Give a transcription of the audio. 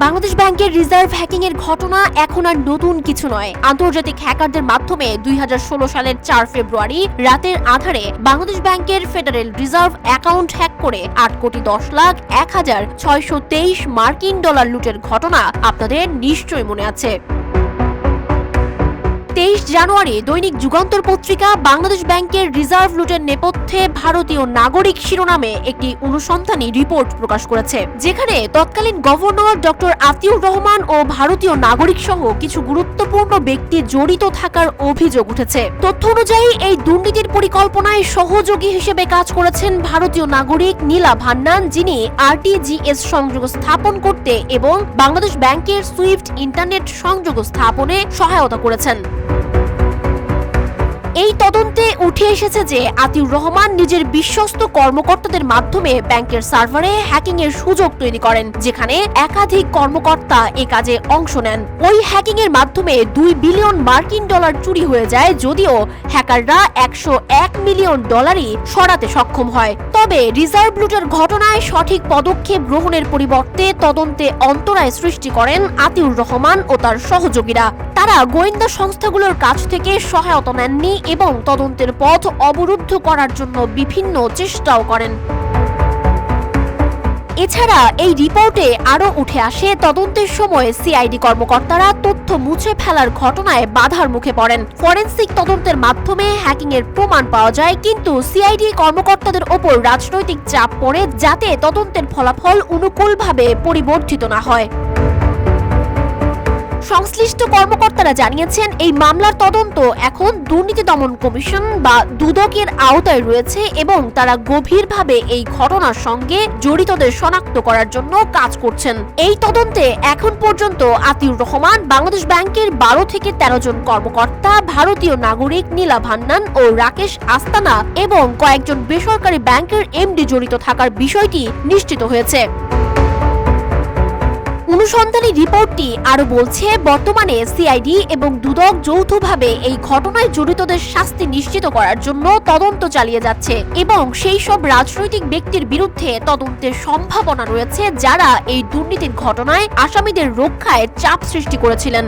বাংলাদেশ ব্যাংকের reserve hacking এর ঘটনা এখন আর নতুন কিছু নয়। আন্তর্জাতিক হ্যাকারদের মাধ্যমে 2016 সালের 4 ফেব্রুয়ারি রাতের আধারে বাংলাদেশ ব্যাংকের ফেডারেল রিজার্ভ অ্যাকাউন্ট হ্যাক করে 8,10,01,623 মার্কিন ডলার লুটের ঘটনা আপনাদের নিশ্চয়ই মনে আছে। 23 জানুয়ারি দৈনিক যুগান্তর পত্রিকা বাংলাদেশ ব্যাংকের রিজার্ভ লুটের নেপথ্যে ভারতীয় নাগরিক শিরোনামে একটি অনুসন্ধানী রিপোর্ট প্রকাশ করেছে, যেখানে তৎকালীন গভর্নর ডক্টর আতিউর রহমান ও ভারতীয় নাগরিক সহ কিছু গুরুত্বপূর্ণ ব্যক্তি জড়িত থাকার অভিযোগ উঠেছে। তথ্য অনুযায়ী এই দুর্নীতির পরিকল্পনায় সহযোগী হিসেবে কাজ করেছেন ভারতীয় নাগরিক নীলা ভান্নান, যিনি আরটিজিএস সংযোগ স্থাপন করতে এবং বাংলাদেশ ব্যাংকের সুইফট ইন্টারনেট সংযোগ স্থাপনে সহায়তা করেছেন। এই তদন্তে উঠে এসেছে যে আতিউর রহমান নিজের বিশ্বস্ত কর্মকর্তাদের মাধ্যমে ব্যাংকের সার্ভারে হ্যাকিং এর সুযোগ তৈরি করেন, যেখানে একাধিক কর্মকর্তা এ কাজে অংশ নেন। ওই হ্যাকিং এর মাধ্যমে 2 বিলিয়ন মার্কিন ডলার চুরি হয়ে যায়, যদিও হ্যাকাররা 101 মিলিয়ন ডলারই সরাতে সক্ষম হয়। তবে রিজার্ভ লুটের ঘটনায় সঠিক পদক্ষেপ গ্রহণের পরিবর্তে তদন্তে অন্তরায় সৃষ্টি করেন আতিউর রহমান ও তার সহযোগীরা। তারা গোয়েন্দা সংস্থাগুলোর কাছ থেকে সহায়তা নেননি এবং তদন্তের পথ অবরুদ্ধ করার জন্য বিভিন্ন চেষ্টাও করেন। এছাড়া এই রিপোর্টে আরও উঠে আসে তদন্তের সময় সিআইডি কর্মকর্তারা তথ্য মুছে ফেলার ঘটনায় বাধার মুখে পড়েন। ফরেনসিক তদন্তের মাধ্যমে হ্যাকিং এর প্রমাণ পাওয়া যায়, কিন্তু সিআইডি কর্মকর্তাদের ওপর রাজনৈতিক চাপ পড়ে যাতে তদন্তের ফলাফল অনুকূলভাবে পরিবর্তিত না হয়। সংশ্লিষ্ট কর্মকর্তারা জানিয়েছেন, এই মামলার তদন্ত এখন দুর্নীতি দমন কমিশন বা দুদকের আওতায় রয়েছে এবং তারা গভীরভাবে এই ঘটনার সঙ্গে জড়িতদের শনাক্ত করার জন্য কাজ করছেন। এই তদন্তে এখন পর্যন্ত আতিউর রহমান, বাংলাদেশ ব্যাংকের 12 থেকে 13 জন কর্মকর্তা, ভারতীয় নাগরিক নীলা ভান্নান ও রাকেশ আস্তানা এবং কয়েকজন বেসরকারি ব্যাংকের এমডি জড়িত থাকার বিষয়টি নিশ্চিত হয়েছে। অনুসন্ধানী রিপোর্টটি আরো বলছে, বর্তমানে সিআইডি এবং দুদক যৌথভাবে এই ঘটনায় জড়িতদের শাস্তি নিশ্চিত করার জন্য তদন্ত চালিয়ে যাচ্ছে এবং সেই সব রাজনৈতিক ব্যক্তির বিরুদ্ধে তদন্তের সম্ভাবনা রয়েছে যারা এই দুর্নীতির ঘটনায় আসামিদের রক্ষায় চাপ সৃষ্টি করেছিলেন।